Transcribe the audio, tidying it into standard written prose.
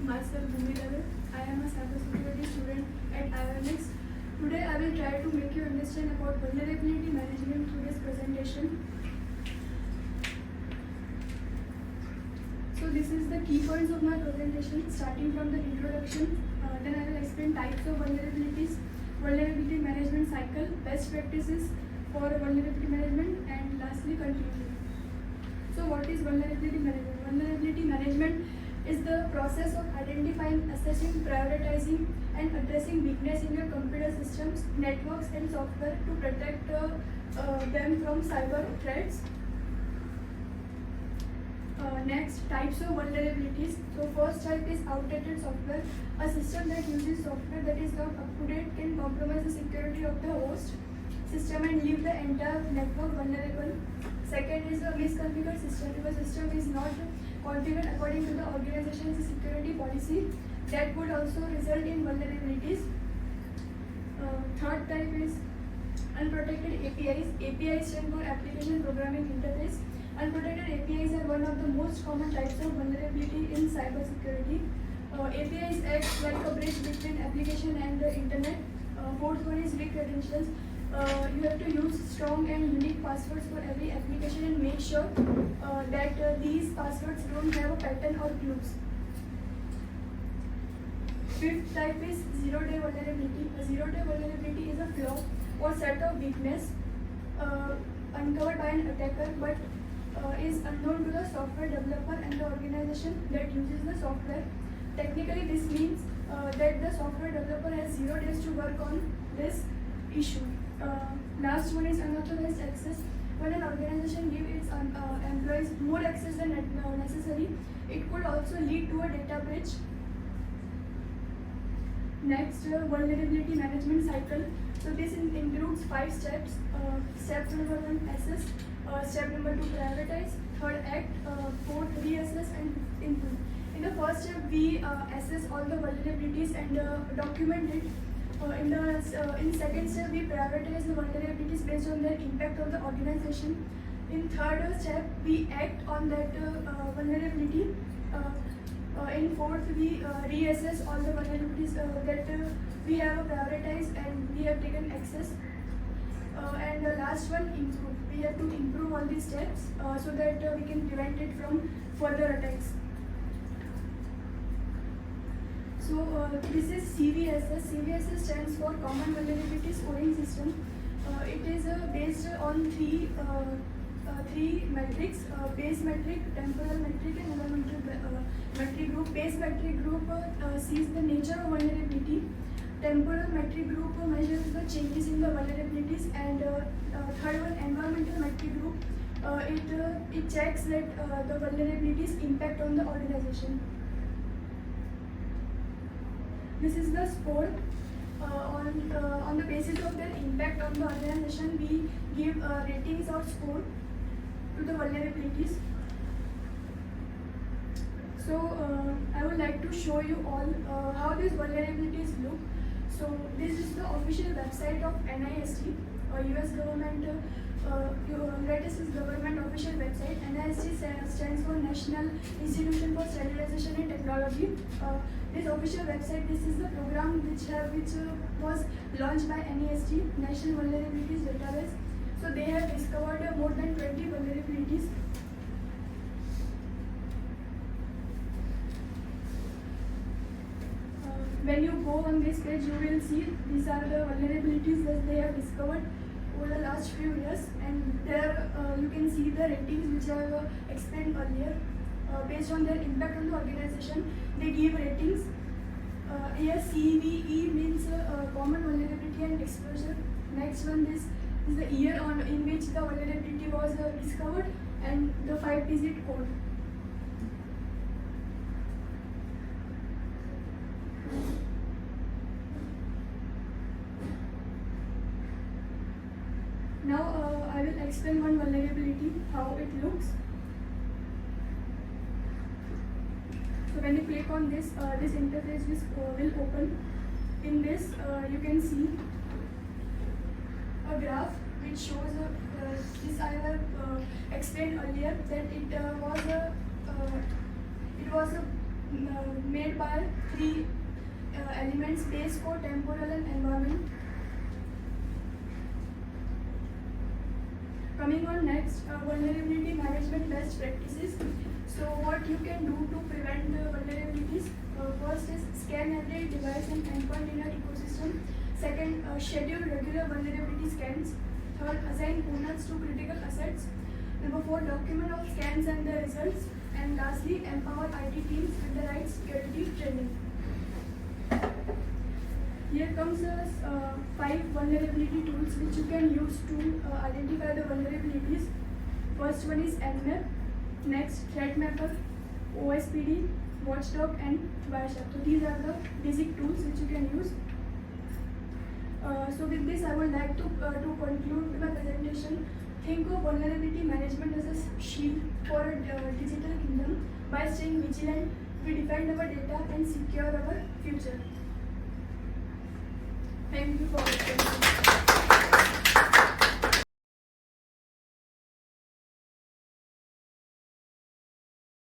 myself Bhumi. I am a cybersecurity student at IONX. Today I will try to make you understand about vulnerability management through this presentation. So this is the key points of my presentation, starting from the introduction. Then I will explain types of vulnerabilities, vulnerability management cycle, best practices for vulnerability management, and lastly conclusion. So what is vulnerability management? Vulnerability management is the process of identifying, assessing, prioritizing, and addressing weakness in your computer systems, networks, and software to protect them from cyber threats. Next, types of vulnerabilities. So first type is outdated software. A system that uses software that is not up to date can compromise the security of the host system and leave the entire network vulnerable. Second is a misconfigured system. If a system is not configured according to the organization's security policy, that would also result in vulnerabilities. Third type is unprotected APIs. APIs stand for Application Programming Interface. Unprotected APIs are one of the most common types of vulnerability in cybersecurity. APIs act like a bridge between application and the internet. Fourth one is weak credentials. You have to use strong and unique passwords for every application and make sure that these passwords don't have a pattern or clues. Fifth type is zero-day vulnerability. A zero-day vulnerability is a flaw or set of weakness uncovered by an attacker but is unknown to the software developer and the organization that uses the software. Technically, this means that the software developer has 0 days to work on this issue. Last one is unauthorized access. When an organization gives its employees more access than necessary, it could also lead to a data breach. Next, vulnerability management cycle. So this includes 5 steps. Step number 1, assess. Step number 2, prioritize. Third, act. Fourth, reassess and improve. In the first step, we assess all the vulnerabilities and document it. In second step, we prioritize the vulnerabilities based on their impact on the organization. In third step, we act on that vulnerability. In fourth, we reassess all the vulnerabilities that we have prioritized and we have taken access. And the last one, improve. We have to improve all these steps so that we can prevent it from further attacks. So this is CVSS. CVSS stands for Common Vulnerability Scoring System. It is based on three metrics: base metric, temporal metric, and environmental metric group. Base metric group sees the nature of vulnerability. Temporal metric group measures the changes in the vulnerabilities, and third one, environmental metric group, it checks that the vulnerabilities impact on the organization. This is the score. On the basis of their impact on the organization, we give ratings or score to the vulnerabilities. So I would like to show you all how these vulnerabilities look. So this is the official website of NIST, US government, latest is government official website. NIST stands for National Institution for Standardization and Technology. This official website, this is the program which was launched by NIST, National Vulnerabilities Database. So they have discovered more than 20 vulnerabilities. When you go on this page, you will see these are the vulnerabilities that they have discovered over the last few years, and there you can see the ratings which I have explained earlier. Based on their impact on the organization, they give ratings. Here CVE means common vulnerability and exposure. Next one, this is the year in which the vulnerability was discovered and the 5-digit code. Now I will explain one vulnerability, how it looks. So when you click on this, this interface will open. In this, you can see a graph which shows this I have explained earlier that it was a made by three elements: base code, temporal, and environment. Coming on next, vulnerability management best practices. So what you can do to prevent the vulnerabilities. First is scan every device and endpoint in your ecosystem. Second, schedule regular vulnerability scans. Third, assign owners to critical assets. Number 4, document all scans and the results. And lastly, empower IT teams with the right security training. Here comes 5 vulnerability tools which you can use to identify the vulnerabilities. First one is Nmap, next Threat Mapper, OSPD, Watchdog, and Wireshark. So these are the basic tools which you can use. So with this, I would like to conclude my presentation. Think of vulnerability management as a shield for a digital kingdom. By staying vigilant, we defend our data and secure our future. Thank you for listening.